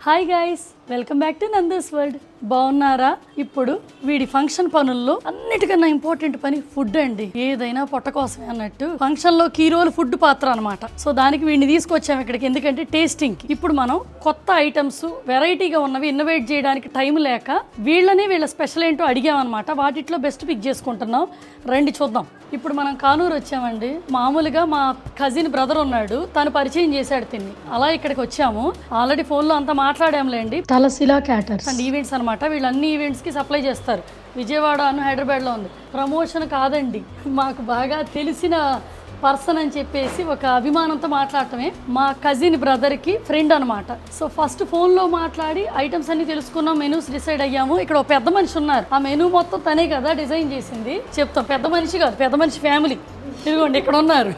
Hi guys, welcome back to Nandu's world. బాగున్నారా? ఇప్పుడు వీడి ఫంక్షన్ పనుల్లో అన్నిటికన్నా ఇంపార్టెంట్ పని ఫుడ్ అండి. ఏదైనా పొట్ట కోసమే అన్నట్టు ఫంక్షన్ లో కీ రోల్ ఫుడ్ పాత్ర అనమాట. సో దానికి వీడిని తీసుకొచ్చాము ఇక్కడికి, ఎందుకంటే టేస్టింగ్ కి. ఇప్పుడు మనం కొత్త ఐటమ్స్ వెరైటీగా ఉన్నవి ఇన్నోవేట్ చేయడానికి టైం లేక వీళ్ళ స్పెషల్ ఏంటో అడిగామన్నమాట. వాటిట్లో బెస్ట్ పిక్ చేసుకుంటున్నాం. రండి చూద్దాం. ఇప్పుడు మనం కానూరు వచ్చామండి. మామూలుగా మా కజిన్ బ్రదర్ ఉన్నాడు, తను పరిచయం చేశాడు తిని. అలా ఇక్కడికి వచ్చాము. ఆల్రెడీ ఫోన్లో అంతా మాట్లాడాంలేండి. తలశిలా క్యాటర్స్ అండ్ ఈవెంట్స్ అనమాట. వీళ్ళు అన్ని ఈవెంట్స్కి సప్లై చేస్తారు. విజయవాడ హైదరాబాద్లో ఉంది. ప్రమోషన్ కాదండి, మాకు బాగా తెలిసిన పర్సన్ అని చెప్పేసి ఒక అభిమానంతో మాట్లాడటమే. మా కజిన్ బ్రదర్కి ఫ్రెండ్ అనమాట. సో ఫస్ట్ ఫోన్లో మాట్లాడి ఐటమ్స్ అన్ని తెలుసుకున్నాం, మెనూస్ డిసైడ్ అయ్యాము. ఇక్కడ ఒక పెద్ద మనిషి ఉన్నారు, ఆ మెనూ మొత్తం తనే కదా డిజైన్ చేసింది. చెప్తాం, పెద్ద మనిషి కాదు, పెద్ద మనిషి ఫ్యామిలీ. ఇదిగోండి ఇక్కడ ఉన్నారు,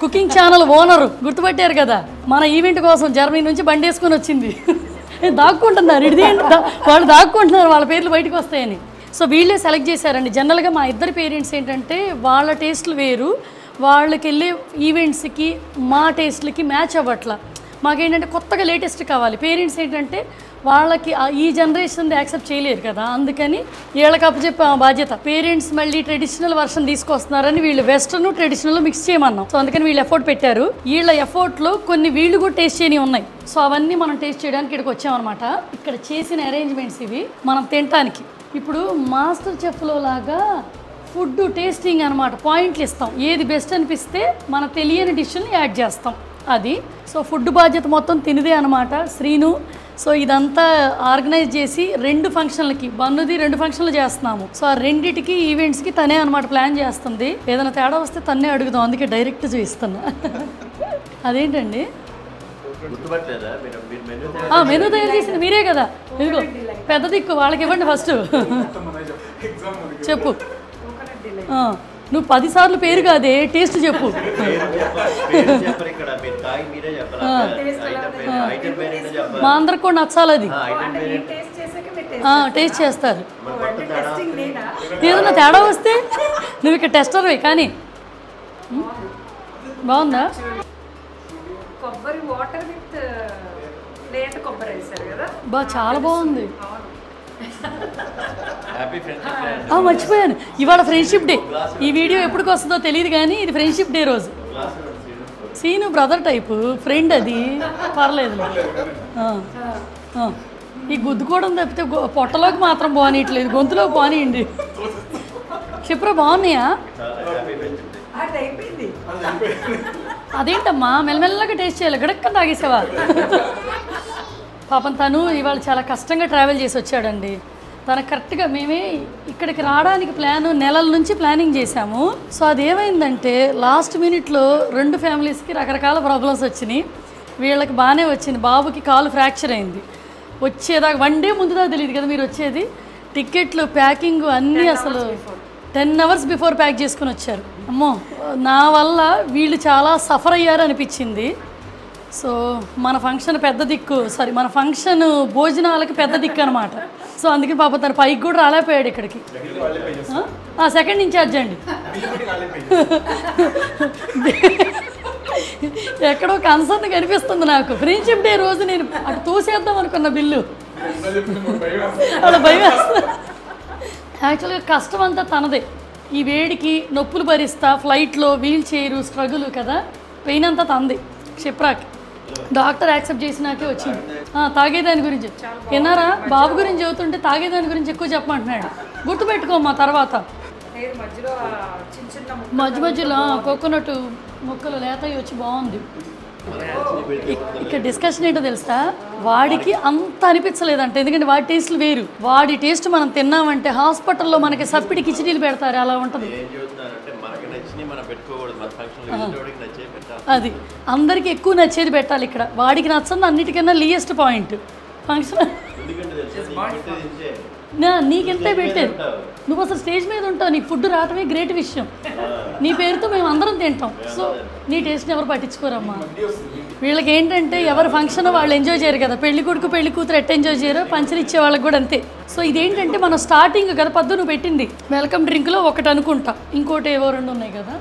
కుకింగ్ ఛానల్ ఓనరు. గుర్తుపట్టారు కదా, మన ఈవెంట్ కోసం జర్మనీ నుంచి బండి వేసుకొని వచ్చింది. దాక్కుంటున్నారు, వాళ్ళు దాక్కుంటున్నారు వాళ్ళ పేర్లు బయటకు వస్తాయని. సో వీళ్ళే సెలెక్ట్ చేశారండి. జనరల్గా మా ఇద్దరు పేరెంట్స్ ఏంటంటే వాళ్ళ టేస్ట్లు వేరు, వాళ్ళకి వెళ్ళే ఈవెంట్స్కి మా టేస్ట్లకి మ్యాచ్ అవ్వట్లా. మాకేంటంటే కొత్తగా లేటెస్ట్ కావాలి. పేరెంట్స్ ఏంటంటే వాళ్ళకి ఈ జనరేషన్ యాక్సెప్ట్ చేయలేరు కదా, అందుకని వీళ్ళకి అప్పచెప్పే బాధ్యత. పేరెంట్స్ మళ్ళీ ట్రెడిషనల్ వర్షన్ తీసుకొస్తున్నారని వీళ్ళు వెస్టర్న్ ట్రెడిషనల్ మిక్స్ చేయమన్నాం. సో అందుకని వీళ్ళు ఎఫర్ట్ పెట్టారు. వీళ్ళ ఎఫర్ట్లో కొన్ని వీళ్ళు కూడా టేస్ట్ చేయని ఉన్నాయి. సో అవన్నీ మనం టేస్ట్ చేయడానికి ఇక్కడికి వచ్చామన్నమాట. ఇక్కడ చేసిన అరేంజ్మెంట్స్ ఇవి మనం తినడానికి. ఇప్పుడు మాస్టర్ చెఫ్లో లాగా ఫుడ్ టేస్టింగ్ అనమాట. పాయింట్లు ఇస్తాం, ఏది బెస్ట్ అనిపిస్తే మన తెలియని డిష్ని యాడ్ చేస్తాం అది. సో ఫుడ్ బాధ్యత మొత్తం తినదే అనమాట శ్రీను. సో ఇదంతా ఆర్గనైజ్ చేసి 2 ఫంక్షన్లకి, బన్నుది 2 ఫంక్షన్లు చేస్తున్నాము. సో ఆ రెండిటికి ఈవెంట్స్కి తనే అనమాట ప్లాన్ చేస్తుంది. ఏదైనా తేడా వస్తే తన్నే అడుగుదాం, అందుకే డైరెక్ట్ చూపిస్తున్నా. అదేంటండి మెనూ తయారు చేసింది మీరే కదా. ఇదిగో పెద్ద దిక్కు, వాళ్ళకి ఇవ్వండి ఫస్ట్. చెప్పు, నువ్వు 10 సార్లు పేరు కాదే, టేస్ట్ చెప్పు. మా అందరికి కూడా నచ్చాలి అది. టేస్ట్ చేస్తారు. ఏదన్నా తేడా వస్తే నువ్వు ఇక్కడ టెస్టర్వే. కానీ బాగుందా? కొబ్బరి వాటర్ విత్ లేత కొబ్బరి వేశారు కదా, చాలా బాగుంది. మర్చిపోయాను, ఇవాళ ఫ్రెండ్షిప్ డే. ఈ వీడియో ఎప్పటికి వస్తుందో తెలియదు కానీ ఇది ఫ్రెండ్షిప్ డే రోజు. సీను బ్రదర్ టైపు ఫ్రెండ్, అది పర్లేదు. ఈ గుద్దుకోవడం తప్పితే పొట్టలోకి మాత్రం బాగానియట్లేదు, గొంతులోకి బాగానియండి. క్షిప్ర బాగున్నాయా? అదేంటమ్మా మెల్లమెల్లగా టేస్ట్ చేయాలి, గడక్కని తాగేసావా? పాపం తను ఇవాళ చాలా కష్టంగా ట్రావెల్ చేసి వచ్చాడండి. తనకు కరెక్ట్గా మేమే ఇక్కడికి రావడానికి నెలల నుంచి ప్లానింగ్ చేశాము. సో అదేమైందంటే లాస్ట్ మినిట్లో 2 ఫ్యామిలీస్కి రకరకాల ప్రాబ్లమ్స్ వచ్చినాయి. వీళ్ళకి బాగానే వచ్చింది, బాబుకి కాలు ఫ్రాక్చర్ అయింది. వచ్చేదాకా 1 డే ముందుదా తెలియదు కదా మీరు వచ్చేది. టికెట్లు ప్యాకింగ్ అన్నీ అసలు 10 hours బిఫోర్ ప్యాక్ చేసుకుని వచ్చారు. అమ్మో, నా వల్ల వీళ్ళు చాలా సఫర్ అయ్యారు అనిపించింది. సో మన ఫంక్షన్ పెద్ద దిక్కు, మన ఫంక్షన్ భోజనాలకి పెద్ద దిక్కు అనమాట. సో అందుకని పాప తను పైకి కూడా రాలేకపోయాడు ఇక్కడికి. సెకండ్ ఇన్ఛార్జ్ అండి. ఎక్కడో కన్సర్న్ కనిపిస్తుంది నాకు. ఫ్రెండ్షిప్ డే రోజు నేను అటు తోసేద్దాం అనుకున్న బిల్లు, అలా భయం వేస్తా. యాక్చువల్గా కష్టం అంతా తనదే. ఈ వేడికి నొప్పులు భరిస్తా, ఫ్లైట్లో వీల్ చైరు స్ట్రగుల్ కదా, పెయిన్ అంతా తనది. క్షిప్రాకి డాక్టర్ యాక్సెప్ట్ చేసినాకే వచ్చింది. తాగేదాని గురించి విన్నారా? బాబు గురించి చదువుతుంటే తాగేదాని గురించి ఎక్కువ చెప్పమంటున్నాడు. గుర్తుపెట్టుకోమ్మా తర్వాత. మధ్య మధ్యలో కోకోనట్ ముక్కలు లేతవి వచ్చి బాగుంది. ఇక్కడ డిస్కషన్ ఏంటో తెలుసా, వాడికి అంత అనిపించలేదంట, ఎందుకంటే వాడి టేస్ట్లు వేరు. వాడి టేస్ట్ మనం తిన్నామంటే హాస్పిటల్లో మనకి సప్పిడి కిచిడీలు పెడతారు, అలా ఉంటుంది. అది అందరికి ఎక్కువ నచ్చేది పెట్టాలి. ఇక్కడ వాడికి నచ్చంది అన్నిటికన్నా లీయెస్ట్ పాయింట్ ఫంక్షన్. నీకెంతే పెట్టేది, నువ్వు అసలు స్టేజ్ మీద ఉంటావు, నీకు ఫుడ్ రావటమే గ్రేట్ విషయం. నీ పేరుతో మేము అందరం తింటాం. సో నీ టేస్ట్ని ఎవరు పట్టించుకోరమ్మా. వీళ్ళకి ఏంటంటే ఎవరి ఫంక్షన్ వాళ్ళు ఎంజాయ్ చేయరు కదా. పెళ్లి కొడుకు పెళ్లి కూతురు ఎట్ ఎంజాయ్ చేయరో పంచలు ఇచ్చే వాళ్ళకి కూడా అంతే. సో ఇదేంటంటే మనం స్టార్టింగ్ కదా, పద్దు నువ్వు పెట్టింది వెల్కమ్ డ్రింక్లో ఒకటి అనుకుంటా, ఇంకోటి ఏవో 2 ఉన్నాయి కదా.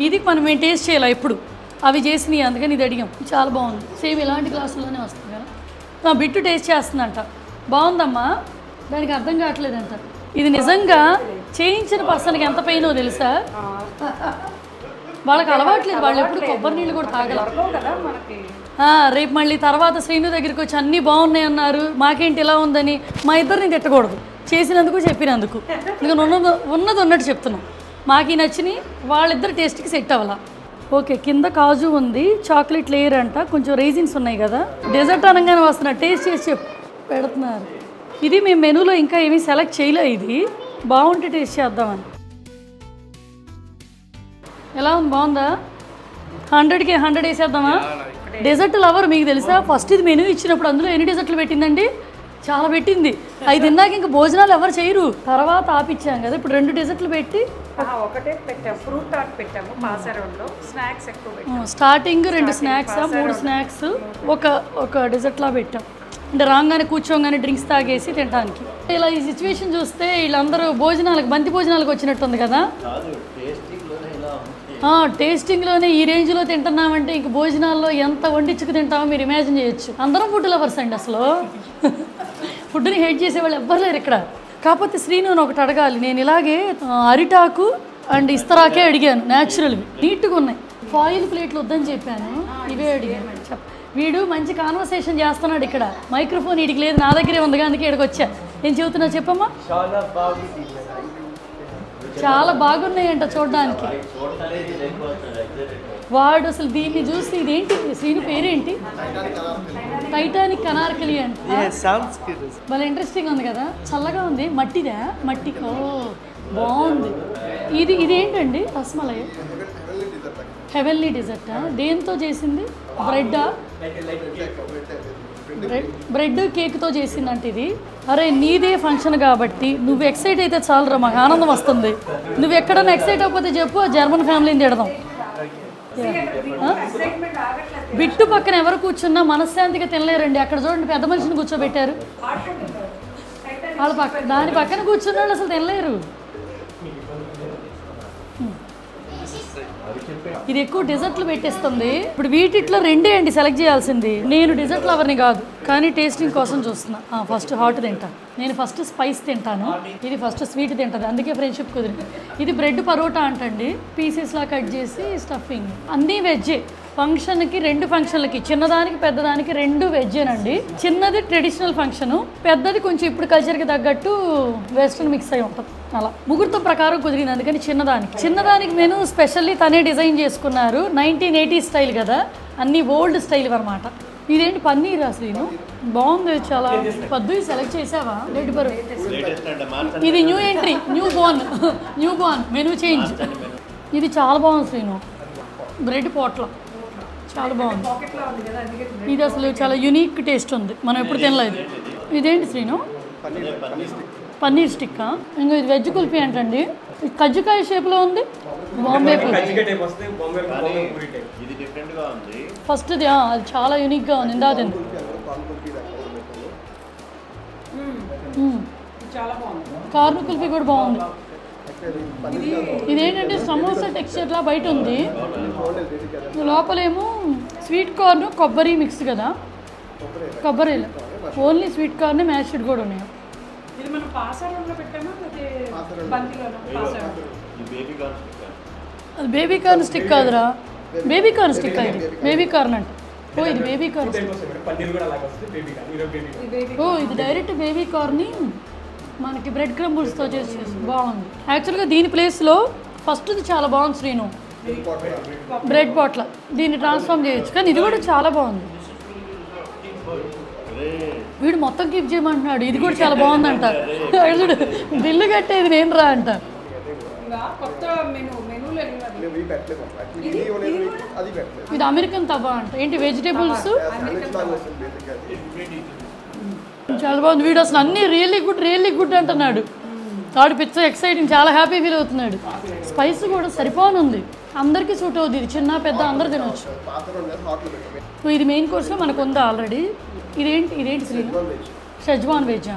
ఇది మనం టేస్ట్ చేయాలి ఎప్పుడు అవి చేసినాయి, అందుకని ఇది అడిగాం. చాలా బాగుంది. సేమ్ ఇలాంటి గ్లాసుల్లోనే వస్తుంది కదా. బిట్టు టేస్ట్ చేస్తుందంట. బాగుందమ్మా. దానికి అర్థం కావట్లేదంట. ఇది నిజంగా చేయించిన పర్సన్కి ఎంత పెయినో తెలుసా? వాళ్ళకి అలవాట్లేదు, వాళ్ళు ఎప్పుడు కొబ్బరి నీళ్ళు కూడా తాగలరు కదా మనకి. రేపు మళ్ళీ తర్వాత శ్రీను దగ్గరికి వచ్చి అన్నీ బాగున్నాయి అన్నారు, మాకేంటి ఇలా ఉందని మా ఇద్దరిని తిట్టకూడదు, చేసినందుకు చెప్పినందుకు. ఇంకా ఉన్నది ఉన్నట్టు చెప్తున్నాం. మాకు నచ్చినాయి, వాళ్ళిద్దరు టేస్ట్కి సెట్ అవ్వాల. ఓకే, కింద కాజు ఉంది, చాక్లెట్ లేయర్ అంట, కొంచెం రైజిన్స్ ఉన్నాయి కదా. డెజర్ట్ అనగానే వస్తున్నారు, టేస్ట్ చేసి పెడుతున్నారు. ఇది మేము మెనూలో ఇంకా ఏమీ సెలెక్ట్ చేయలే, ఇది బాగుంటే టేస్ట్ చేద్దామని. ఎలా ఉంది? బాగుందా? 100కి 100 వేసేద్దామా? డెజర్ట్ లవర్ మీకు తెలుసా? ఫస్ట్ ఇది మెనూ ఇచ్చినప్పుడు అందులో ఎన్ని డెజర్ట్లు పెట్టిందండి? చాలా పెట్టింది. అవి తిన్నాక ఇంకా భోజనాలు ఎవరు చేయరు, తర్వాత ఆపిచ్చాం కదా. ఇప్పుడు 2 డెజర్ట్లు పెట్టి ఒకటే పెట్టాము, ఫ్రూట్ టార్ట్ పెట్టాము. పాసరంలో స్నాక్స్ ఎక్కువ పెట్టాము. స్టార్టింగ్ 2 స్నాక్స్, 3 స్నాక్స్, ఒక డెజర్ట్లా పెట్టాం. అంటే రాగానే కూర్చోగానే డ్రింక్స్ తాగేసి తినడానికి. ఇలా ఈ సిచ్యువేషన్ చూస్తే వీళ్ళందరూ భోజనాలకు, బంతి భోజనాలకు వచ్చినట్టుంది కదా. టేస్టింగ్లోనే ఈ రేంజ్లో తింటున్నామంటే ఇంక భోజనాల్లో ఎంత వండించుకు తింటామో మీరు ఇమాజిన్ చేయొచ్చు. అందరం ఫుడ్ లవర్స్ అండి. అసలు ఫుడ్ని హేట్ చేసే వాళ్ళు ఎవ్వరు లేరు ఇక్కడ. కాకపోతే శ్రీను ఒకటి అడగాలి. నేను ఇలాగే అరిటాకు అండ్ ఇస్తరాకే అడిగాను, న్యాచురల్వి నీట్గా ఉన్నాయి. ఫాయిల్ ప్లేట్లు వద్దని చెప్పాను, ఇవే అడిగాను. వీడు మంచి కాన్వర్సేషన్ చేస్తున్నాడు ఇక్కడ. మైక్రోఫోన్ వీడికి లేదు, నా దగ్గరే ఉంది, అందుకే ఇక్కడికి వచ్చా. ఏం చెబుతున్నా చెప్పమ్మా? చాలా బాగున్నాయంట చూడడానికి. వాడు అసలు దీన్ని చూసి ఇదేంటి శ్రీను పేరేంటి? టైటానిక్ అనార్కలి అంట. చాలా ఇంట్రెస్టింగ్ ఉంది కదా, చల్లగా ఉంది. మట్టిదా? మట్టి. ఓ బాగుంది. ఇదేంటండి? రస్మలై హెవెన్లీ డిజర్టా? దేంతో చేసింది? బ్రెడ్డా? బ్రెడ్ కేక్తో చేసిందంటే ఇది. అరే నీదే ఫంక్షన్ కాబట్టి నువ్వు ఎక్సైట్ అయితే చాలరా, మాకు ఆనందం వస్తుంది. నువ్వు ఎక్కడన్నా ఎక్సైట్ అవ్వకపోతే చెప్పు, జర్మన్ ఫ్యామిలీని తిడదాం. బిట్టు పక్కన ఎవరు కూర్చున్నా మనశ్శాంతిగా తినలేరండి. అక్కడ చూడండి, పెద్ద మనిషిని కూర్చోబెట్టారు. వాళ్ళ దాని పక్కన కూర్చున్న వాళ్ళు అసలు తినలేరు. ఇది ఎక్కువ డెజర్ట్లు పెట్టేస్తుంది. ఇప్పుడు వీటిలో 2 అండి సెలెక్ట్ చేయాల్సింది. నేను డెజర్ట్ లవర్ని కాదు, కానీ టేస్టింగ్ కోసం చూస్తున్నా. ఫస్ట్ హాట్ తింటాను నేను, ఫస్ట్ స్పైస్ తింటాను, ఇది ఫస్ట్ స్వీట్ తింటుంది. అందుకే ఫ్రెండ్షిప్ కుదిరింది. ఇది బ్రెడ్ పరోటా అంటండి, పీసెస్లా కట్ చేసి స్టఫింగ్. అన్నీ వెజ్జే. ఫంక్షన్కి 2 ఫంక్షన్లకి, చిన్నదానికి పెద్దదానికి 2 వెజ్జేనండి. చిన్నది ట్రెడిషనల్ ఫంక్షను, పెద్దది కొంచెం ఇప్పుడు కల్చర్కి తగ్గట్టు వెస్ట్రన్ మిక్స్ అయి ఉంటుంది. అలా ముహూర్తం ప్రకారం కుదిరింది, అందుకని చిన్నదానికి నేను స్పెషల్లీ తనే డిజైన్ చేసుకున్నారు. 1980 స్టైల్ కదా, అన్నీ ఓల్డ్ స్టైల్ అనమాట. ఇదేంటి పన్నీర్ అసలు బాగుంది, చాలా పద్దు సెలెక్ట్ చేసావా? రెడ్ బరు. ఇది new entry, new Born menu change. ఇది చాలా బాగుంది శ్రీను. బ్రెడ్ పోట్ల చాలా బాగుంది. ఇది అసలు చాలా యూనిక్ టేస్ట్ ఉంది, మనం ఎప్పుడు తినలేదు. ఇదేంటి శ్రీను? పన్నీర్ స్టిక్కా? ఇంకా ఇది వెజ్ కుల్ఫీ అంటండి. కజ్జికాయ షేప్లో ఉంది. బాంబే ఫస్ట్ అది చాలా యూనిక్గా ఉంది. ఇందా తింది. కార్న్ కుల్ఫీ కూడా బాగుంది. ఇదేంటంటే సమోసా టెక్స్చర్లా బయట ఉంది, లోపలేమో స్వీట్ కార్న్ కొబ్బరి మిక్స్ కదా. కొబ్బరిలో ఓన్లీ స్వీట్ కార్న్, మ్యాష్డ్ కూడా ఉన్నాయి. ఇది మనం పాసరంలో పెట్టామా అది బేబీ కార్న్ స్టిక్ కాదురా, బేబీ కార్న్ స్టిక్. ఇది బేబీ కార్న్ అంట. ఓ ఇది బేబీ కార్న్. ఓ ఇది డైరెక్ట్ బేబీ కార్న్ని మనకి బ్రెడ్ క్రంబుల్స్తో చేసి బాగుంది. యాక్చువల్గా దీని ప్లేస్లో ఫస్ట్ది చాలా బాగుంది శ్రీను, బ్రెడ్ బాట్ల. దీన్ని ట్రాన్స్ఫార్మ్ చేయొచ్చు, కానీ ఇది కూడా చాలా బాగుంది. వీడు మొత్తం కీప్ చేయమంటున్నాడు. ఇది కూడా చాలా బాగుందంట. చూడు, బిల్లు కట్టేది నేను రా అంట. ఇది అమెరికన్ తవ్వ అంట. ఏంటి వెజిటేబుల్స్ చాలా బాగుంది. వీడు అసలు అన్నీ రియల్లీ గుడ్ అంటున్నాడు. వాడు పిచ్చ ఎక్సైటింగ్, చాలా హ్యాపీ ఫీల్ అవుతున్నాడు. స్పైస్ కూడా సరిపోనుంది, అందరికీ సూట్ అవుతుంది. ఇది చిన్న పెద్ద అందరు తినవచ్చు. ఇది మెయిన్ కోర్స్లో మనకు ఉందా ఆల్రెడీ. ఇదేంటి శ్రీను? Schezwan veg.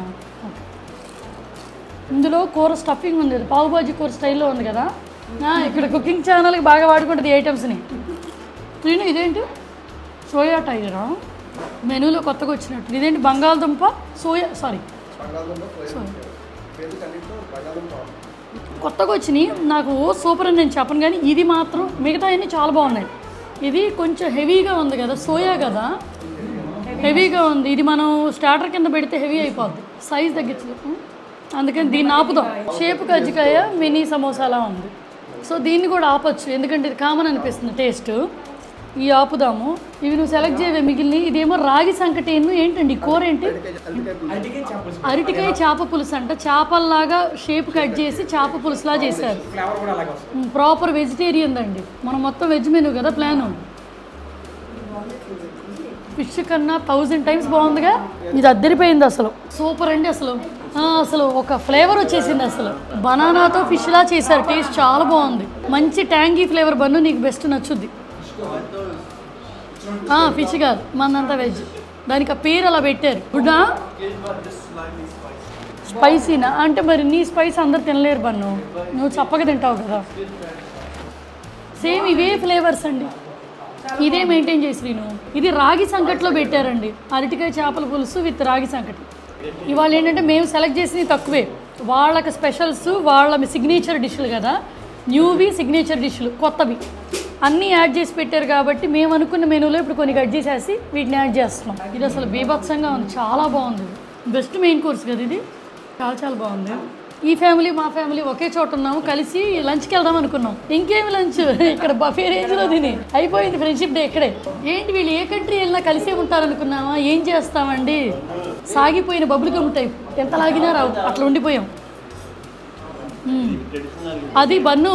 ఇందులో కూర స్టఫింగ్ ఉంది, పావుబాజీ కూర స్టైల్లో ఉంది కదా. ఇక్కడ కుకింగ్ ఛానల్కి బాగా వాడుకుంటుంది ఈ ఐటమ్స్ని. నేను ఇదేంటి సోయా టైగరా మెనూలో కొత్తగా వచ్చినట్టు. ఇదేంటి బంగాళదుంప సోయా కొత్తగా వచ్చినాయి. నాకు సూపర్ అని నేను చెప్పను, కానీ ఇది మాత్రం మిగతా అన్నీ చాలా బాగున్నాయి. ఇది కొంచెం హెవీగా ఉంది కదా, సోయా కదా, హెవీగా ఉంది. ఇది మనం స్టార్టర్ కింద పెడితే హెవీ అయిపోద్ది, సైజ్ తగ్గించలేదు. అందుకని దీన్ని ఆపుదాం. షేప్ కజ్జికాయ మినీ సమోసాలా ఉంది. సో దీన్ని కూడా ఆపొచ్చు, ఎందుకంటే ఇది కామన్ అనిపిస్తుంది టేస్ట్. ఈ ఆపుదాము. ఇవి నువ్వు సెలెక్ట్ చేయవే మిగిలిన. ఇదేమో రాగి సంకటి. ఏంటండి కూర ఏంటి? అరటికాయ చేప పులుసు అంట. చేపల్లాగా షేప్ కట్ చేసి చేప పులుసులా చేశారు. ప్రాపర్ వెజిటేరియన్ అండి. మనం మొత్తం వెజ్ మెనూ కదా ప్లాను. ఫిష్ కన్నా 1000 times బాగుందిగా. ఇది అద్దరిపోయింది అసలు. సూపర్ అండి అసలు. అసలు ఒక ఫ్లేవర్ వచ్చేసింది. అసలు బనానాతో ఫిష్లా చేశారు. టేస్ట్ చాలా బాగుంది. మంచి ట్యాంగీ ఫ్లేవర్. బన్ను నీకు బెస్ట్ నచ్చుద్ది. ఫిష్ కాదు, మనంతా వెజ్. దానికి ఆ పేరు అలా పెట్టారు. గుడ్డా స్పైసీనా అంటే మరి నీ స్పైస్ అందరు తినలేరు బన్ను, నువ్వు చప్పగా తింటావు కదా. సేమ్ ఇవే ఫ్లేవర్స్ అండి, ఇదే మెయింటైన్ చేసి నేను. ఇది రాగి సంకట్లో పెట్టారండి. అరటికాయ చేపల పులుసు విత్ రాగి సంకటి. ఇవాళ ఏంటంటే మేము సెలెక్ట్ చేసినవి తక్కువే. వాళ్ళకి స్పెషల్స్, వాళ్ళ సిగ్నేచర్ డిష్లు కదా, న్యూవి సిగ్నేచర్ డిష్లు కొత్తవి అన్నీ యాడ్ చేసి పెట్టారు. కాబట్టి మేము అనుకున్న మెనూలో ఇప్పుడు కొన్ని కట్ చేసేసి వీటిని యాడ్ చేస్తున్నాం. ఇది అసలు బీభత్సంగా ఉంది, చాలా బాగుంది. బెస్ట్ మెయిన్ కోర్స్ కదా ఇది, చాలా చాలా బాగుంది. ఈ ఫ్యామిలీ మా ఫ్యామిలీ ఒకే చోట ఉన్నాము, కలిసి లంచ్కి వెళ్దాం అనుకున్నాం. ఇంకేమి లంచ్, ఇక్కడ బఫే రేంజ్లో తిని అయిపోయింది ఫ్రెండ్షిప్ డే ఇక్కడే. ఏంటి వీళ్ళు ఏ కంట్రీ వెళ్ళినా కలిసే ఉంటారనుకున్నామా, ఏం చేస్తామండి. సాగిపోయిన బబుల్ గమ్ టైప్, ఎంత లాగినా రావు, అట్లా ఉండిపోయాం. అది బన్ను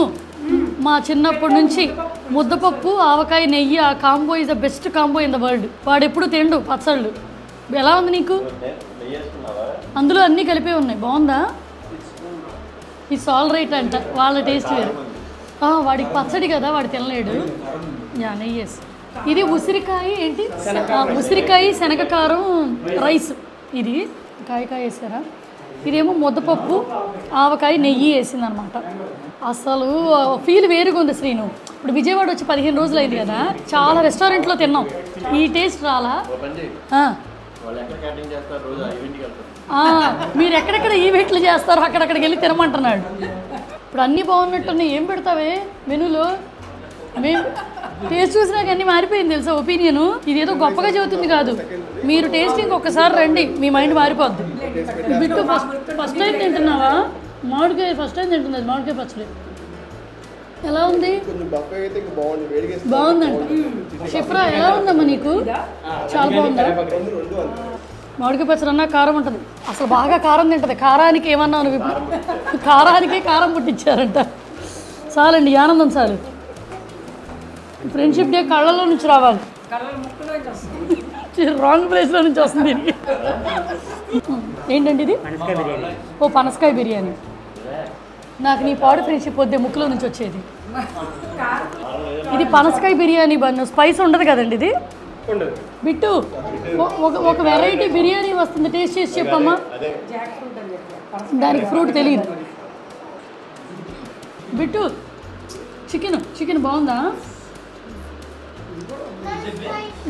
మా చిన్నప్పటి నుంచి ముద్దపప్పు ఆవకాయ నెయ్యి, ఆ combo is the best combo in the world. వాడు ఎప్పుడు తిండు పచ్చళ్ళు. ఎలా ఉంది నీకు? అందులో అన్నీ కలిపే ఉన్నాయి. బాగుందా? ఇట్స్ ఆల్ రైట్ అంట, వాళ్ళ టేస్ట్ వేరు. వాడికి పచ్చడి కదా, వాడు తినలేడు. నెయ్యేసి. ఇది ఉసిరికాయ ఏంటి, ఉసిరికాయ శనగకారం రైస్. ఇది కాయ వేసారా. ఇదేమో ముద్దపప్పు ఆవకాయ నెయ్యి వేసిందనమాట. అసలు ఫీల్ వేరుగా ఉంది శ్రీను. ఇప్పుడు విజయవాడ వచ్చి 15 రోజులు అయింది కదా, చాలా రెస్టారెంట్లో తిన్నాం, ఈ టేస్ట్ రాలా. మీరు ఎక్కడెక్కడ ఈవెంట్లు చేస్తారో అక్కడక్కడికి వెళ్ళి తినమంటున్నాడు. ఇప్పుడు అన్నీ బాగున్నట్టున్నాయి, ఏం పెడతావే మెనూలో? మేము టేస్ట్ చూసినాక అన్నీ మారిపోయింది తెలుసా ఒపీనియను. ఇదేదో గొప్పగా చెబుతుంది కాదు, మీరు టేస్టింగ్ ఒక్కసారి రండి, మీ మైండ్ మారిపోద్ది. బిట్టు ఫస్ట్ టైం తింటున్నావా? మామిడికాయ ఫస్ట్ టైం తింటుంది. అది మామిడికాయ పచ్చడి ఎలా ఉంది? బాగుందంట. షిఫ్రా ఎలా ఉందమ్మా నీకు? చాలా బాగుందా? మామిడికాయ పచ్చడి అన్నా కారం ఉంటుంది. అసలు బాగా కారం తింటుంది. కారానికి ఏమన్నా నువ్వు ఇప్పుడు? కారానికే కారం పుట్టించారంట. చాలండి, ఆనందం చాలు. ఫ్రెండ్షిప్ డే కళ్ళలో నుంచి రావాలి, రాంగ్ ప్లేస్లో నుంచి వస్తుంది. ఏంటండి ఇది? ఓ పనసకాయ బిర్యానీ. నాకు నీ పాడు ఫ్రెండ్షిప్ వద్దే, ముక్కులో నుంచి వచ్చేది. ఇది పనసకాయ బిర్యానీ బన్ను. స్పైస్ ఉండదు కదండి ఇది. బిట్టు ఒక వెరైటీ బిర్యానీ వస్తుంది, టేస్ట్ చేసి చెప్పమ్మా. దానికి ఫ్రూట్ తెలియదు. బిట్టు చికెన్ బాగుందా?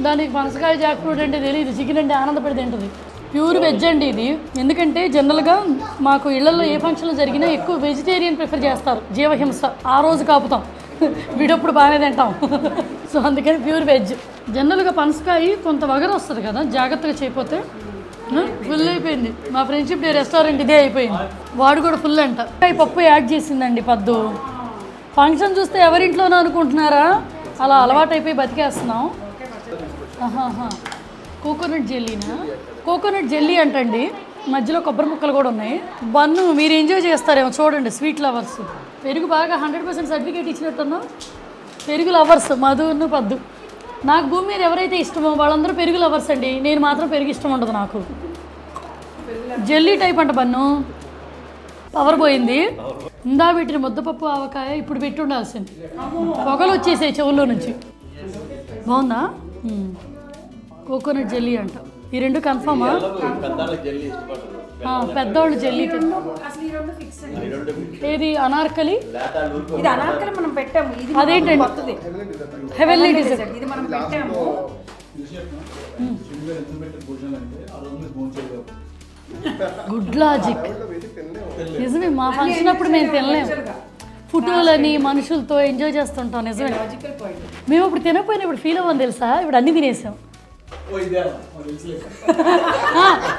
దానికి పనసకాయ జాక్ ఫ్రూట్ అంటే తెలియదు, చికెన్ అంటే ఆనందపడి తింటుంది. ప్యూర్ వెజ్ అండి ఇది. ఎందుకంటే జనరల్గా మాకు ఇళ్లలో ఏ ఫంక్షన్లు జరిగినా ఎక్కువ వెజిటేరియన్ ప్రిఫర్ చేస్తారు. జీవహింస ఆ రోజు కాపుతాం, విడప్పుడు బాగానే తింటాం. సో అందుకని ప్యూర్ వెజ్. జనరల్గా పనసకాయ కొంత వగర వస్తుంది కదా, జాగ్రత్తగా చేయకపోతే. ఫుల్ అయిపోయింది. మా ఫ్రెండ్షిప్ డే రెస్టారెంట్ ఇదే అయిపోయింది. వాడు కూడా ఫుల్ అంట. పప్పు యాడ్ చేసిందండి పద్దు. ఫంక్షన్ చూస్తే ఎవరింట్లోనో అనుకుంటున్నారా, అలా అలవాటైపోయి బతికేస్తున్నాం. కోకోనట్ జెల్లీనా? కోకోనట్ జెల్లీ అంటండి, మధ్యలో కొబ్బరి ముక్కలు కూడా ఉన్నాయి. బన్ను మీరు ఎంజాయ్ చేస్తారేమో చూడండి, స్వీట్ లవర్స్. పెరుగు బాగా 100% సర్టిఫికేట్ ఇచ్చినట్టున్నాం. పెరుగు లవర్స్ మధును పద్దు. నాకు భూమి మీద ఎవరైతే ఇష్టమో వాళ్ళందరూ పెరుగు లవర్స్ అండి. నేను మాత్రం పెరుగు ఇష్టం ఉండదు నాకు. జెల్లీ టైప్ అంట బన్ను. పవర్ పోయింది. ఇందా పెట్టిన ముద్దపప్పు ఆవకాయ ఇప్పుడు పెట్టి ఉండాల్సింది. పొగలు వచ్చేసాయి చెవుల్లో నుంచి. బాగుందా? కోకోనట్ జెల్లీ అంట. ఈ రెండు కన్ఫర్మా? పెద్దోళ్ళు జెల్లీకి అసలు ఈ రెండు ఫిక్స్ అండి. ఏది అనార్కలి ఇది అనార్కలి మనం పెట్టాము. ఇది అదేంటండి కొత్తది హెవెన్లీ డిజైన్. ఇది మనం పెట్టాము. Good logic. నిజమే, మా ఫంక్షన్ అప్పుడు మేము తినలేము. ఫోటోలని మనుషులతో ఎంజాయ్ చేస్తుంటాం. నిజమే, మేము ఇప్పుడు తినకపోయినా ఇప్పుడు ఫీల్ అవ్వని తెలుసా, ఇప్పుడు అన్ని తినేసాం.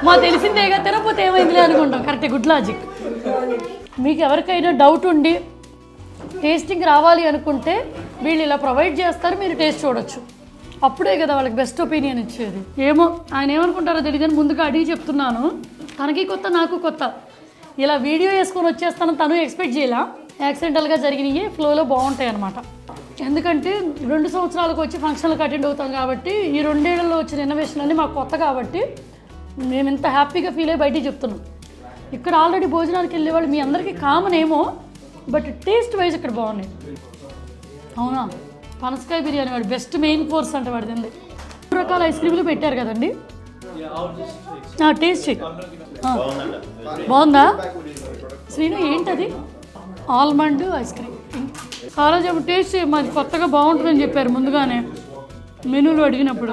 మా తెలిసిందేగా, తినకపోతే ఏమైందిలే అనుకుంటాం. Correct, good logic. మీకు ఎవరికైనా డౌట్ ఉండి టేస్టింగ్ రావాలి అనుకుంటే వీళ్ళు ఇలా ప్రొవైడ్ చేస్తారు, మీరు టేస్ట్ చూడొచ్చు. అప్పుడే కదా వాళ్ళకి బెస్ట్ ఒపీనియన్ ఇచ్చేది. ఏమో ఆయన ఏమనుకుంటారో తెలియదని ముందుగా అడిగి చెప్తున్నాను. తనకి కొత్త, నాకు కొత్త. ఇలా వీడియో వేసుకొని వచ్చేస్తాను తను ఎక్స్పెక్ట్ చేయాల. యాక్సిడెంటల్గా జరిగినాయి ఫ్లోలో బాగుంటాయి అన్నమాట. ఎందుకంటే 2 సంవత్సరాలకు వచ్చి ఫంక్షన్లకు అటెండ్ అవుతాం కాబట్టి ఈ 2 ఏళ్లలో వచ్చిన ఇన్నోవేషన్ అన్నీ మాకు కొత్త కాబట్టి మేము ఇంత హ్యాపీగా ఫీల్ అయ్యి బయటికి చెప్తున్నాం. ఇక్కడ ఆల్రెడీ భోజనానికి వెళ్ళేవాళ్ళు మీ అందరికీ కామన్ ఏమో, బట్ టేస్ట్ వైజ్ ఇక్కడ బాగున్నాయి. అవునా, పనసకాయ బిర్యానీ వాడు బెస్ట్ మెయిన్ కోర్స్ అంటే వాడు తింది. 2 రకాల ఐస్ క్రీమ్లు పెట్టారు కదండి. టేస్ట్ బాగుందా శ్రీను? ఏంటది? Almond ice cream. కాలాజాము టేస్ట్ మాది కొత్తగా బాగుంటుందని చెప్పారు ముందుగానే మెనూలో అడిగినప్పుడు.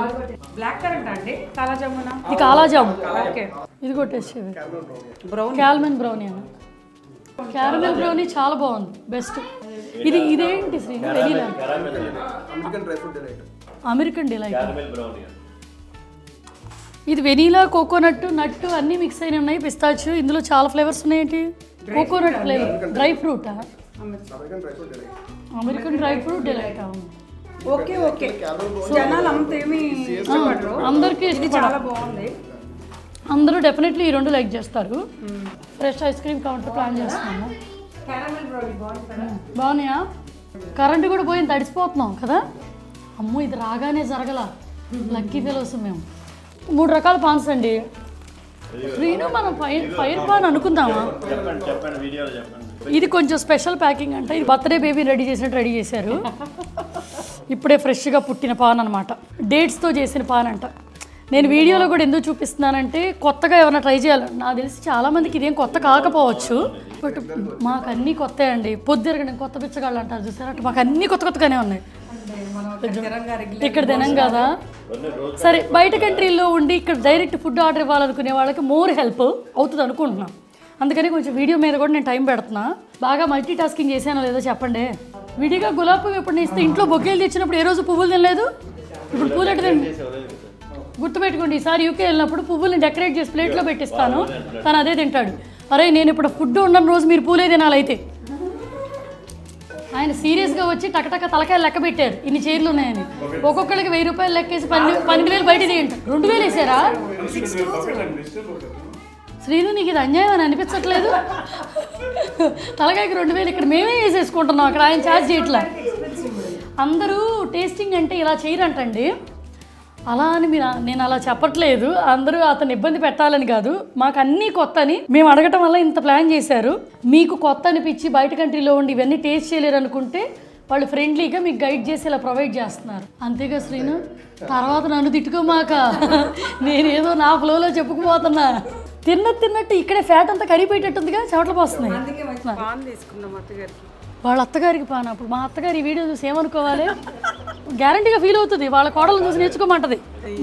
బ్లాక్ కరెంట్ అండి కాలాజామున. ఇది కాలాజాము. ఓకే, ఇది కూడా టేస్ట్ బ్రౌన్ క్యారమెల్ బ్రౌనీ అన్న. క్యారమెల్ బ్రౌనీ చాలా బాగుంది, బెస్ట్. ఇదేంటి శ్రీను? Vanilla American delight. ఇది వెనీలా, కోకోనట్, నట్టు అన్నీ మిక్స్ అయిన ఉన్నాయి. పిస్తాచు, ఇందులో చాలా ఫ్లేవర్స్ ఉన్నాయేంటి? కోకోనట్ ఫ్లేవర్, డ్రై ఫ్రూటా? American dry fruit delight. Okay okay, జనాలు అంత ఏమి ఇష్టపడరు, అందరికీ చాలా బాగుంది. అందరూ డెఫినెట్లీ ఈ 2 లైక్ చేస్తారు. Fresh ice cream counter plan చేస్తున్నాము. బాగున్నాయా? కరెంటు కూడా పోయింది, తడిసిపోతున్నాం కదా. అమ్మో, ఇది రాగానే జరగల. లక్కీ ఫెలోస్ మేము. 3 రకాల పాన్స్ అండి. శ్రీను మనం ఫైర్ పాన్ అనుకుందామా? ఇది కొంచెం స్పెషల్ ప్యాకింగ్ అంట. ఇది బర్త్డే బేబీ రెడీ చేసినట్టు రెడీ చేశారు. ఇప్పుడే ఫ్రెష్గా పుట్టిన పాన్ అనమాట. డేట్స్తో చేసిన పాన్ అంట. నేను వీడియోలో కూడా ఎందుకు చూపిస్తున్నానంటే కొత్తగా ఏమైనా ట్రై చేయాలి. నాకు తెలిసి చాలామందికి ఇదేం కొత్త కాకపోవచ్చు, బట్ మాకు అన్నీ కొత్త అండి. పొద్దురగడం కొత్త పిచ్చగాళ్ళు అంటారు చూసారు, అటు మాకు అన్నీ కొత్తగానే ఉన్నాయి. ఇక్కడ తినం కదా. సరే, బయట కంట్రీల్లో ఉండి ఇక్కడ డైరెక్ట్ ఫుడ్ ఆర్డర్ ఇవ్వాలనుకునే వాళ్ళకి మోర్ హెల్ప్ అవుతుంది అనుకుంటున్నాను. అందుకని కొంచెం వీడియో మీద కూడా నేను టైం పెడుతున్నా. బాగా మల్టీ టాస్కింగ్ చేశానో లేదో చెప్పండి. విడిగా గులాబీ పువ్వు ఎప్పుడు ఇస్తే ఇంట్లో బొకేలు తెచ్చినప్పుడు ఏ రోజు పువ్వులు తినలేదు. ఇప్పుడు పూలు ఎట్టు తిండి గుర్తుపెట్టుకోండి. ఈసారి యూకే వెళ్ళినప్పుడు పువ్వుల్ని డెకరేట్ చేసి ప్లేట్లో పెట్టిస్తాను, తను అదే తింటాడు. అరే నేను ఇప్పుడు ఫుడ్ ఉండని రోజు మీరు పూలే తినాలి. అయితే ఆయన సీరియస్గా వచ్చి టకటక తలకాయలు లెక్క పెట్టారు, ఇన్ని చైర్లు ఉన్నాయని. ఒక్కొక్కరికి 1000 రూపాయలు లెక్కేసి 12,000 బయట తీయండి. 2,000 వేసారా శ్రీను? నీకు ఇది అన్యాయం అని అనిపించట్లేదు? తలకాయకి 2,000 ఇక్కడ మేమే వేసేసుకుంటున్నాం, అక్కడ ఆయన ఛార్జ్ చేయట్లా. అందరూ టేస్టింగ్ అంటే ఇలా చేయరంటండి. అలా అని నేను అలా చెప్పట్లేదు. అందరూ అతను ఇబ్బంది పెట్టాలని కాదు, మాకు అన్నీ కొత్త అని మేము అడగటం వల్ల ఇంత ప్లాన్ చేశారు. మీకు కొత్త అనిపించి బయట కంట్రీలో ఉండి ఇవన్నీ టేస్ట్ చేయలేరు అనుకుంటే వాళ్ళు ఫ్రెండ్లీగా మీకు గైడ్ చేసి ఇలా ప్రొవైడ్ చేస్తున్నారు. అంతేగా శ్రీను? తర్వాత నన్ను తిట్టుకోమాక, నేనేదో నా ఫ్లోలో చెప్పుకుపోతున్నా. తిన్నట్టు ఇక్కడే ఫ్యాట్ అంతా కరిగిపోయేటట్టుందిగా, చెమటలు పోస్తున్నాయి. వాళ్ళ అత్తగారికి పాన. అప్పుడు మా అత్తగారు ఈ వీడియో చూసి ఏమనుకోవాలి? గ్యారంటీగా ఫీల్ అవుతుంది, వాళ్ళ కోడలు చూసి నేర్చుకోమంటది.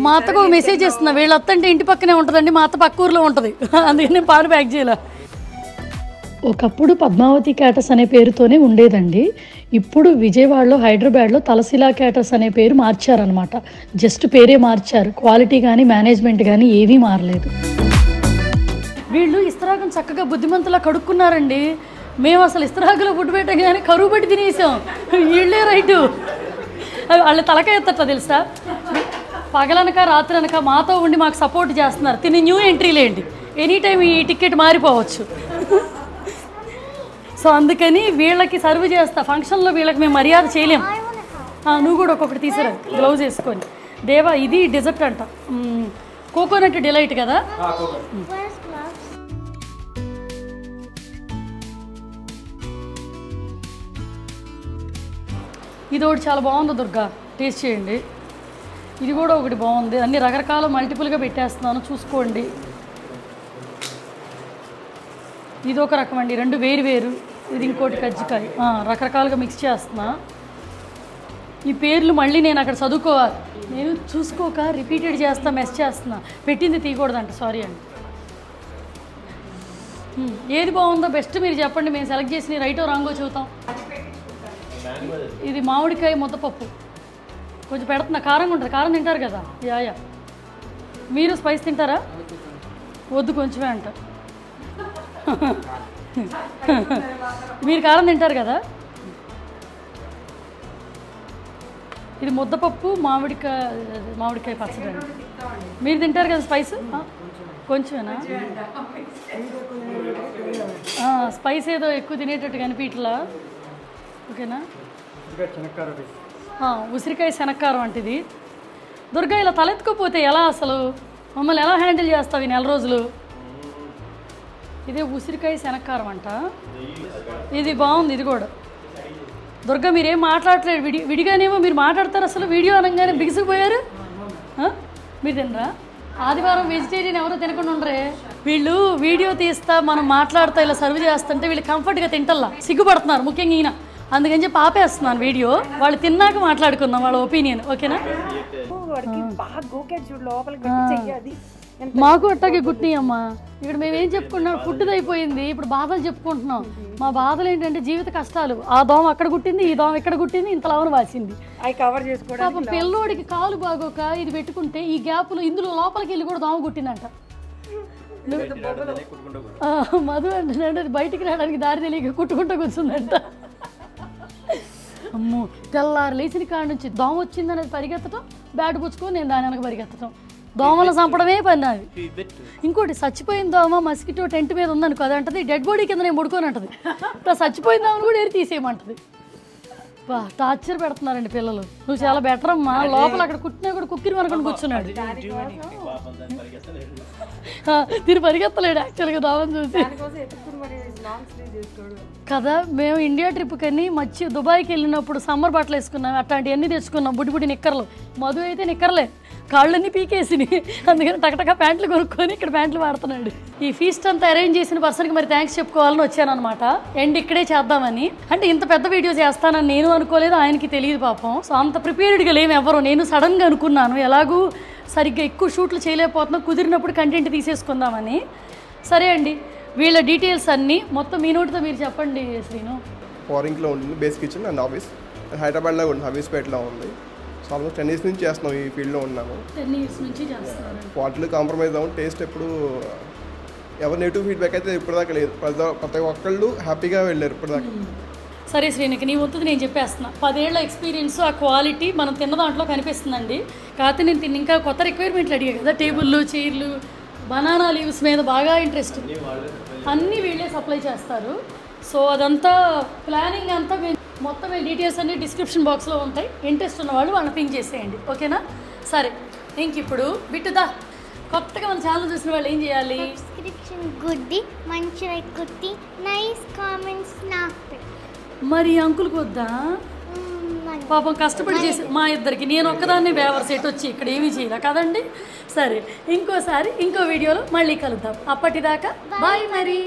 మా అత్తకు ఒక మెసేజ్ చేస్తున్నా, వీళ్ళ అత్త అంటే ఇంటి పక్కనే ఉంటుందండి, మా అత్త పక్క ఊర్లో ఉంటుంది, అందుకని నేను పాలు ప్యాక్ చేయాల. ఒకప్పుడు పద్మావతి క్యాటర్స్ అనే పేరుతోనే ఉండేదండి. ఇప్పుడు విజయవాడలో, హైదరాబాద్లో తలశిలా క్యాటర్స్ అనే పేరు మార్చారనమాట. జస్ట్ పేరే మార్చారు, క్వాలిటీ కానీ మేనేజ్మెంట్ కానీ ఏవీ మారలేదు. వీళ్ళు ఇస్తరాకం చక్కగా బుద్ధిమంతులా కడుక్కున్నారండి. మేము అసలు ఇస్తరాకులో ఫుడ్ పెట్టాం కానీ కరువు పట్టి తినేసాం. వీళ్ళే రైటు, వాళ్ళు తలకాయ ఎత్తట తెలుసా. పగలనక రాత్రి అనక మాతో ఉండి మాకు సపోర్ట్ చేస్తున్నారు. తిని న్యూ ఎంట్రీలేంటి, ఎనీ టైం ఈ టికెట్ మారిపోవచ్చు. సో అందుకని వీళ్ళకి సర్వ్ చేస్తా. ఫంక్షన్లో వీళ్ళకి మేము మర్యాద చేయలేం. నువ్వు కూడా ఒక్కొక్కటి తీసారా గ్లౌజ్ వేసుకొని. దేవా ఇది డెజర్ట్ అంట, కోకోనట్ డిలైట్ కదా. ఇది ఒకటి చాలా బాగుంది దుర్గా, టేస్ట్ చేయండి. ఇది కూడా ఒకటి బాగుంది. అన్ని రకరకాల మల్టిపుల్గా పెట్టేస్తున్నాను, చూసుకోండి. ఇది ఒక రకం అండి, రెండు వేరు వేరు. ఇది ఇంకోటి కజ్జికాయ. రకరకాలుగా మిక్స్ చేస్తున్నా. ఈ పేర్లు మళ్ళీ నేను అక్కడ చదువుకోవాలి, నేను చూసుకోక రిపీటెడ్ చేస్తా, మెస్ చేస్తున్నా. పెట్టింది తీయకూడదంట, సారీ అండి. ఏది బాగుందో బెస్ట్ మీరు చెప్పండి, మేము సెలెక్ట్ చేసి రైటో రాంగో చెబుతాం. ఇది మామిడికాయ ముద్దపప్పు కొంచెం పెడుతున్నా, కారంగా ఉంటుంది. కారం తింటారు కదా? యా. మీరు స్పైస్ తింటారా? వద్దు, కొంచెమే అంట. మీరు కారం తింటారు కదా? ఇది ముద్దపప్పు మామిడికాయ పచ్చడి అండి. మీరు తింటారు కదా స్పైస్? కొంచెమేనా? స్పైస్ ఏదో ఎక్కువ తినేటట్టు కనిపించట్లా. ఓకేనా? ఉసిరికాయ శనక్కారం అంటేది. దుర్గా ఇలా తలెత్తుకోపోతే ఎలా? అసలు మమ్మల్ని ఎలా హ్యాండిల్ చేస్తావు ఈ నెల రోజులు? ఇదే ఉసిరికాయ శనక్కారం అంట. ఇది బాగుంది. ఇది కూడా దుర్గా మీరేం మాట్లాడట్లేదు. విడిగానేమో మీరు మాట్లాడతారు, అసలు వీడియో అనగానే బిగిసిపోయారు. మీరు తినరా? ఆదివారం వెజిటేరియన్ ఎవరో తినకుండా ఉండరే. వీళ్ళు వీడియో తీస్తా మనం మాట్లాడుతా ఇలా సర్వ్ చేస్తుంటే వీళ్ళు కంఫర్ట్గా తింటల్లా, సిగ్గుపడుతున్నారు ముఖ్యంగా ఈయన. అందుకని చెప్పి ఆపేస్తున్నాను వీడియో. వాళ్ళు తిన్నాక మాట్లాడుకుందాం వాళ్ళ ఒపీనియన్. ఓకేనా? మాకు అట్టాగే గుట్టినాయి అమ్మా. ఇక్కడ మేమేం చెప్పుకుంటున్నాం, ఫుడ్ అయిపోయింది, ఇప్పుడు బాధలు చెప్పుకుంటున్నాం. మా బాధలు ఏంటంటే జీవిత కష్టాలు. ఆ దోమ అక్కడ గుట్టింది, ఈ దోమ ఇక్కడ గుట్టింది, ఇంత లవన వాసింది. అవి కవర్ చేసుకోవడం. పాపం పిల్లోడికి కాలు బాగోక ఇది పెట్టుకుంటే ఈ గ్యాప్లో ఇందులో లోపలికి వెళ్ళి కూడా దోమ గుట్టిందంట. మధు అంటే అది బయటికి రావడానికి దారి తెలియక కుట్టుకుంటూ కూర్చుందంట. అమ్మో, తెల్లారు లేచిన కాడ నుంచి దోమ వచ్చిందనేది పరిగెత్తడం, బ్యాట్ పుచ్చుకొని నేను దాని వెనక పరిగెత్తడం. దోమలు చంపడమే పని నాది. ఇంకోటి చచ్చిపోయిన దోమ మస్కిటో టెంట్ మీద ఉందనుకో, అది అంటది డెడ్ బాడీ కింద నేను ముడుకొని అంటది. ఇట్లా చచ్చిపోయిన దోమను కూడా ఏరి తీసేయమంటది. బా టార్చర్ పెడుతున్నారండి పిల్లలు. నువ్వు చాలా బెటర్ అమ్మా. లోపల అక్కడ కుట్టినా కూడా కుక్కిరి మనకొని కూర్చున్నాడు. తిని పరిగెత్తలేడు యాక్చువల్గా దోమను చూసి కదా. మేము ఇండియా ట్రిప్ కని దుబాయ్కి వెళ్ళినప్పుడు సమ్మర్ బట్టలు వేసుకున్నాం, అట్లాంటివన్నీ తెచ్చుకున్నాం. బుడ్డి నిక్కర్లు. మధు అయితే నిక్కర్లే, కాళ్ళన్నీ పీకేసినాయి. అందుకని టకటక ప్యాంట్లు కొనుక్కొని ఇక్కడ ప్యాంట్లు వాడుతున్నాడు. ఈ ఫీస్ట్ అంతా అరేంజ్ చేసిన పర్సన్కి మరి థ్యాంక్స్ చెప్పుకోవాలని వచ్చాను అనమాట. ఎండ్ ఇక్కడే చేద్దామని. అంటే ఇంత పెద్ద వీడియో చేస్తానని నేను అనుకోలేదు, ఆయనకి తెలియదు పాపం. సో అంత ప్రిపేర్డ్గా లేము ఎవరు. నేను సడన్గా అనుకున్నాను, ఎలాగూ సరిగ్గా ఎక్కువ షూట్లు చేయలేకపోతున్నాం, కుదిరినప్పుడు కంటెంట్ తీసేసుకుందామని. సరే అండి, వీళ్ళ డీటెయిల్స్ అన్నీ మొత్తం మీ నోటితో మీరు చెప్పండి శ్రీను. ఫారిన్లో ఉంటుంది బేస్ కిచెన్ అండ్ ఆఫీస్. హైదరాబాద్లో ఉంది, హబీస్పేటలో ఉంది. సో ఆల్మోస్ట్ 10 years నుంచి చేస్తున్నాం, ఈ ఫీల్డ్లో ఉన్నాము. 10 years నుంచి చేస్తున్నారు. క్వాలిటీలో కాంప్రమైజ్ అవ్వం. టేస్ట్ ఎప్పుడు ఎవరు నెగిటివ్ ఫీడ్బ్యాక్ అయితే ఇప్పటిదాకా లేదు. ప్రతి ఒక్కళ్ళు హ్యాపీగా వెళ్ళారు ఇప్పటిదాకా. సరే శ్రీనికి నీ వంతుది నేను చెప్పేస్తున్నా. 10 ఏళ్ల ఎక్స్పీరియన్స్, ఆ క్వాలిటీ మనం తిన్న దాంట్లో కనిపిస్తుందండి. కాకపోతే నేను ఇంకా కొత్త రిక్వైర్మెంట్లు అడిగా కదా, టేబుల్లు, చైర్లు, బనానా లీవ్స్ మీద బాగా ఇంట్రెస్ట్. అన్నీ వీళ్ళే సప్లై చేస్తారు. సో అదంతా ప్లానింగ్ అంతా మొత్తం డీటెయిల్స్ అన్నీ డిస్క్రిప్షన్ బాక్స్లో ఉంటాయి. ఇంట్రెస్ట్ ఉన్న వాళ్ళు వాళ్ళని పింక్ చేసేయండి. ఓకేనా? సరే, ఇంక ఇప్పుడు బిట్టుదా కొత్తగా మన ఛానల్ చూసిన వాళ్ళు ఏం చేయాలి? సబ్స్క్రిప్షన్ గుద్ది, మంచి లైక్ కొట్టి, నైస్ కామెంట్స్ నాకు. మరి అంకుల్కి వద్దా? పాపం కష్టపడి చేసి మా ఇద్దరికి, నేను ఒక్కదాన్ని బేవర్ సెట్ వచ్చి ఇక్కడ ఏమీ చేయలే కదండి. సరే, ఇంకోసారి ఇంకో వీడియోలో మళ్ళీ కలుద్దాం. అప్పటిదాకా బాయ్ మరి.